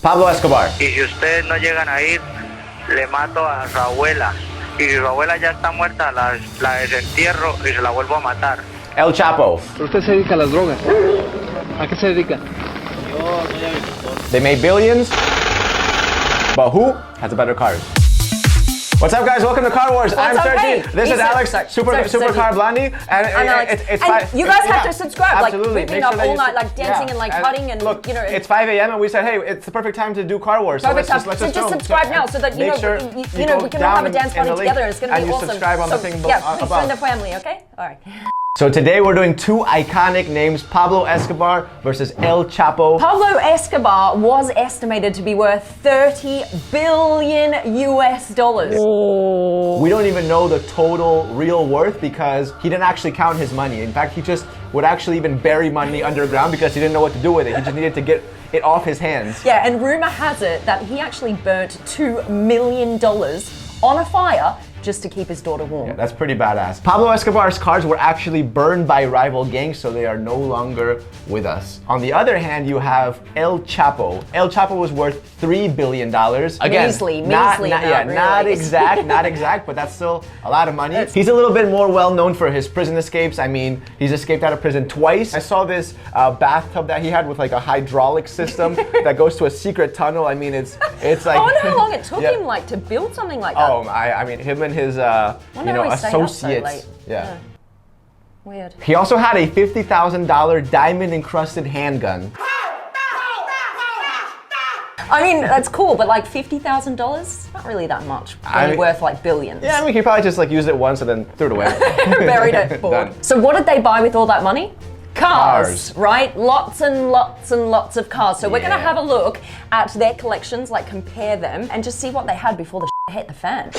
Pablo Escobar. Y si ustedes no llegan a ir, le mato a su abuela. Y si su abuela ya está muerta, la desentierro y se la vuelvo a matar. El Chapo. Pero usted se dedica a las drogas. ¿A qué se dedica? Yo soy agricultor. They made billions, but who has a better cars? What's up, guys? Welcome to Car Wars. I'm Sergi. This is Alex, Supercar Blondie, and it's you guys have to subscribe. Absolutely. Like, we've been up all night, like dancing and like cutting and look, you know. it's 5 a.m. and we said, hey, it's the perfect time to do Car Wars. Perfect time. So just subscribe now, so that you know we can all have a dance party together. It's gonna be awesome. Subscribe on the thing yeah, please join the family. Okay. All right. So today we're doing two iconic names, Pablo Escobar versus El Chapo. Pablo Escobar was estimated to be worth $30 billion US. Oh. We don't even know the total real worth because he didn't actually count his money. In fact, he just would actually even bury money underground because he didn't know what to do with it. He just needed to get it off his hands. Yeah, and rumor has it that he actually burnt $2 million on a fire just to keep his daughter warm. Yeah, that's pretty badass. Pablo Escobar's cars were actually burned by rival gangs, so they are no longer with us. On the other hand, you have El Chapo. El Chapo was worth $3 billion. Again, measly, not really. not exact, but that's still a lot of money. He's a little bit more well known for his prison escapes. I mean, he's escaped out of prison twice. I saw this bathtub that he had with like a hydraulic system that goes to a secret tunnel. I mean, it's like. I wonder how long it took him like to build something like that. Oh, I mean, him and his associates. Yeah. Weird. He also had a $50,000 diamond encrusted handgun. I mean, that's cool, but like $50,000? Not really that much. Really worth like billions. Yeah, I mean, he probably just like used it once and then threw it away. Buried it, bored. So what did they buy with all that money? Cars, right? Lots and lots and lots of cars. So we're gonna have a look at their collections, like compare them, and just see what they had before the hit the fan.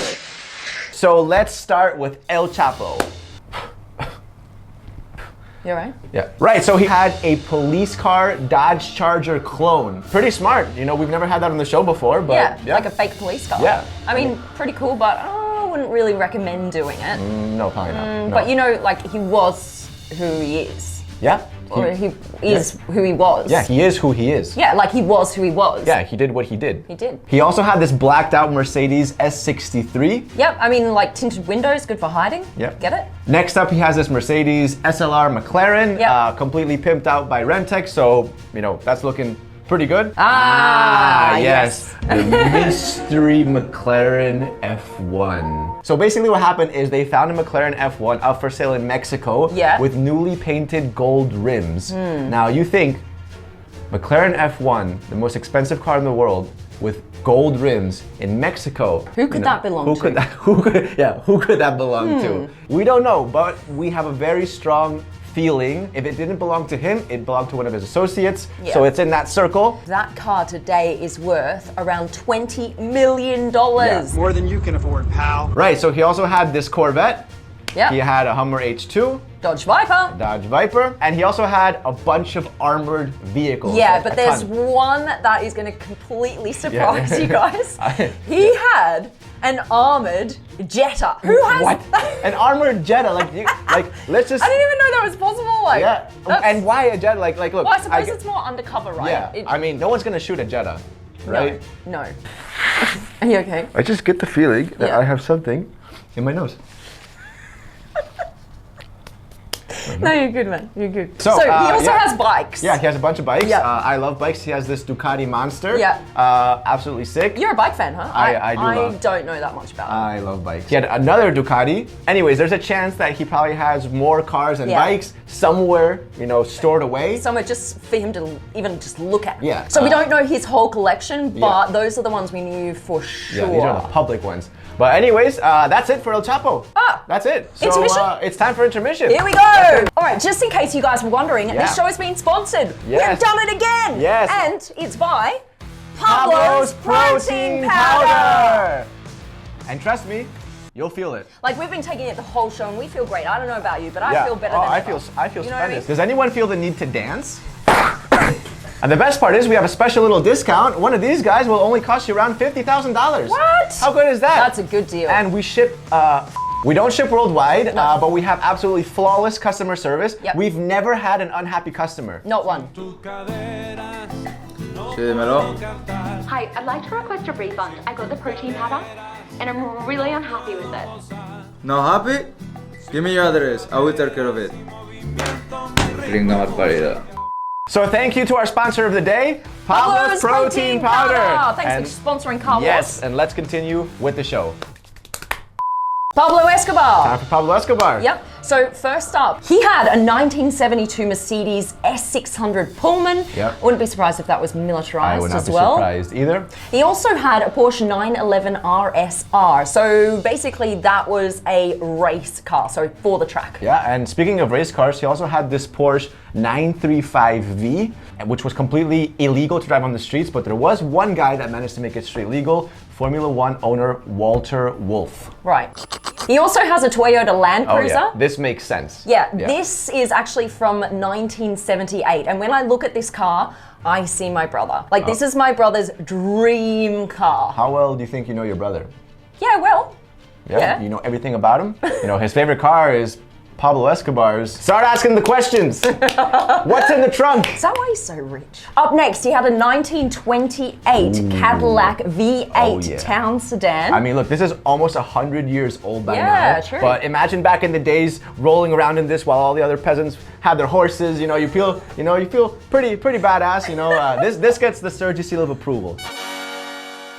So let's start with El Chapo. You alright? Yeah. Right, so he had a police car Dodge Charger clone. Pretty smart, you know, we've never had that on the show before, but yeah, like a fake police car. Yeah. I mean, pretty cool, but I wouldn't really recommend doing it. No, probably not. No. But you know, like he was who he is. Yeah. Or he is who he was. Yeah, he is who he is. Yeah, like he was who he was. Yeah, he did what he did. He did. He also had this blacked out Mercedes S63. Yep, I mean like tinted windows, good for hiding. Yep. Get it? Next up, he has this Mercedes SLR McLaren, completely pimped out by Rentex, so, you know, that's looking pretty good. Yes. The mystery McLaren F1. So basically what happened is they found a McLaren F1 up for sale in Mexico with newly painted gold rims. Now you think, McLaren F1, the most expensive car in the world, with gold rims in Mexico. Who could that belong to? Who could that belong to? We don't know, but we have a very strong feeling. If it didn't belong to him, it belonged to one of his associates. Yeah. So it's in that circle. That car today is worth around $20 million. Yeah. More than you can afford, pal. Right, so he also had this Corvette. Yeah. He had a Hummer H2. Dodge Viper. And he also had a bunch of armored vehicles. Yeah, but there's one that is going to completely surprise you guys. He had an armored Jetta. Who has what? An armored Jetta? Like let's just. I didn't even know that was possible. Like, yeah. And why a Jetta? Like look. Well, I suppose it's more undercover, right? Yeah. I mean, no one's gonna shoot a Jetta, right? No. Are you okay? I just get the feeling that I have something in my nose. No, you're good, man. You're good. So he also has bikes. Yeah, he has a bunch of bikes. Yeah. I love bikes. He has this Ducati Monster. Yeah. Absolutely sick. You're a bike fan, huh? I don't know that much about it. I love bikes. He had another Ducati. Anyways, there's a chance that he probably has more cars and bikes somewhere, you know, stored away. Somewhere just for him to even just look at. Yeah. So we don't know his whole collection, but those are the ones we knew for sure. Yeah, these are the public ones. But anyways, that's it for El Chapo. That's it. So intermission? It's time for intermission. Here we go. All right, just in case you guys were wondering, this show has been sponsored. Yes. We've done it again. Yes. And it's by Pablo's Protein Powder. And trust me, you'll feel it. Like we've been taking it the whole show and we feel great. I don't know about you, but I feel better than I ever. feel You know what I mean? splendid. Does anyone feel the need to dance? And the best part is we have a special little discount. One of these guys will only cost you around $50,000. What? How good is that? That's a good deal. And we ship, we don't ship worldwide, but we have absolutely flawless customer service. Yep. We've never had an unhappy customer. Not one. Sí, dímelo. Hi, I'd like to request a refund. I got the protein powder and I'm really unhappy with it. No happy? Give me your address. I will take care of it. Gringa malparida. So thank you to our sponsor of the day, Pablo's Protein Powder. Thanks for sponsoring Carlos. Yes, and let's continue with the show. Pablo Escobar. Time for Pablo Escobar. Yep. So first up, he had a 1972 Mercedes S600 Pullman. Yep. Wouldn't be surprised if that was militarized I would not as be well. surprised either. He also had a Porsche 911 RSR. So basically that was a race car, so for the track. Yeah, and speaking of race cars, he also had this Porsche 935V, which was completely illegal to drive on the streets, but there was one guy that managed to make it straight legal, Formula One owner Walter Wolf. Right. He also has a Toyota Land Cruiser. Oh, yeah. This makes sense. Yeah, this is actually from 1978. And when I look at this car, I see my brother. Like, this is my brother's dream car. How well do you think you know your brother? Yeah, well. Yeah. You know everything about him? You know, his favorite car is Pablo Escobar's. Start asking the questions. What's in the trunk? Is that why he's so rich? Up next, he had a 1928 Cadillac V8 town sedan. I mean, look, this is almost 100 years old by now. Yeah, true. But imagine back in the days rolling around in this while all the other peasants had their horses. You know, you feel pretty badass. You know, this gets the Sergi seal of approval.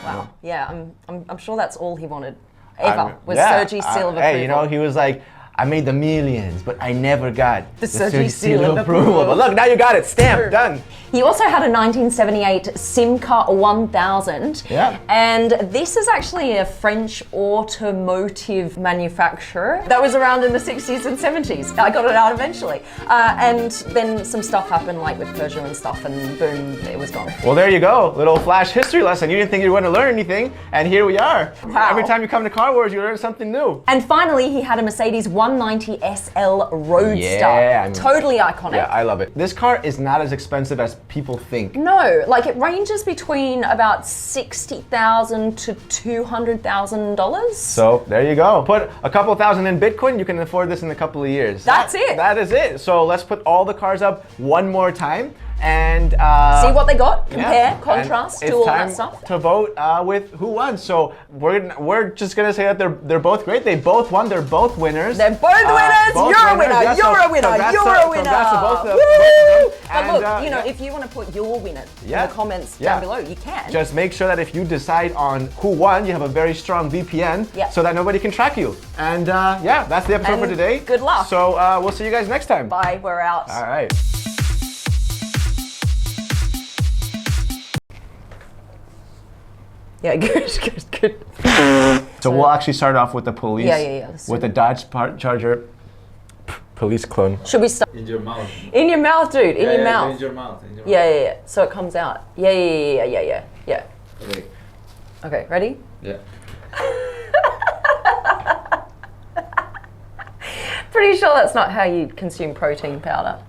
Wow. Yeah, I'm sure that's all he wanted ever was Sergi seal of approval. Hey, you know, he was like, I made the millions, but I never got the Sergi seal of approval. But look, now you got it. Stamped. Done. He also had a 1978 Simca 1000. Yeah. And this is actually a French automotive manufacturer that was around in the 60s and 70s. I got it out eventually. And then some stuff happened, like with Peugeot and stuff, and boom, it was gone. Well, there you go. Little flash history lesson. You didn't think you were going to learn anything, and here we are. Wow. Every time you come to Car Wars, you learn something new. And finally, he had a Mercedes 190 SL Roadster. Yeah, I mean, totally iconic. Yeah, I love it. This car is not as expensive as people think. No, like it ranges between about $60,000 to $200,000. So there you go. Put a couple thousand in Bitcoin, you can afford this in a couple of years. That's it. That is it. So let's put all the cars up one more time and see what they got, compare, contrast, do all that stuff. It's time to vote with who won. So we're just gonna say that they're both great. They both won. They're both winners. They're both winners. Both you're winners. a winner. Yeah, You're a winner. Congrats You're a winner. Congrats to both of them. But And, look, you know, if you want to put your winner in the comments down below, you can. Just make sure that if you decide on who won, you have a very strong VPN so that nobody can track you. And yeah, that's the episode for today. Good luck. So we'll see you guys next time. Bye. We're out. All right. Yeah, good. So we'll actually start off with the police. Yeah. With the Dodge Charger police clone. Should we start? In your mouth. In your mouth, dude. In your mouth. In your mouth. Yeah. So it comes out. Yeah. Okay. Okay, ready? Yeah. Pretty sure that's not how you consume protein powder.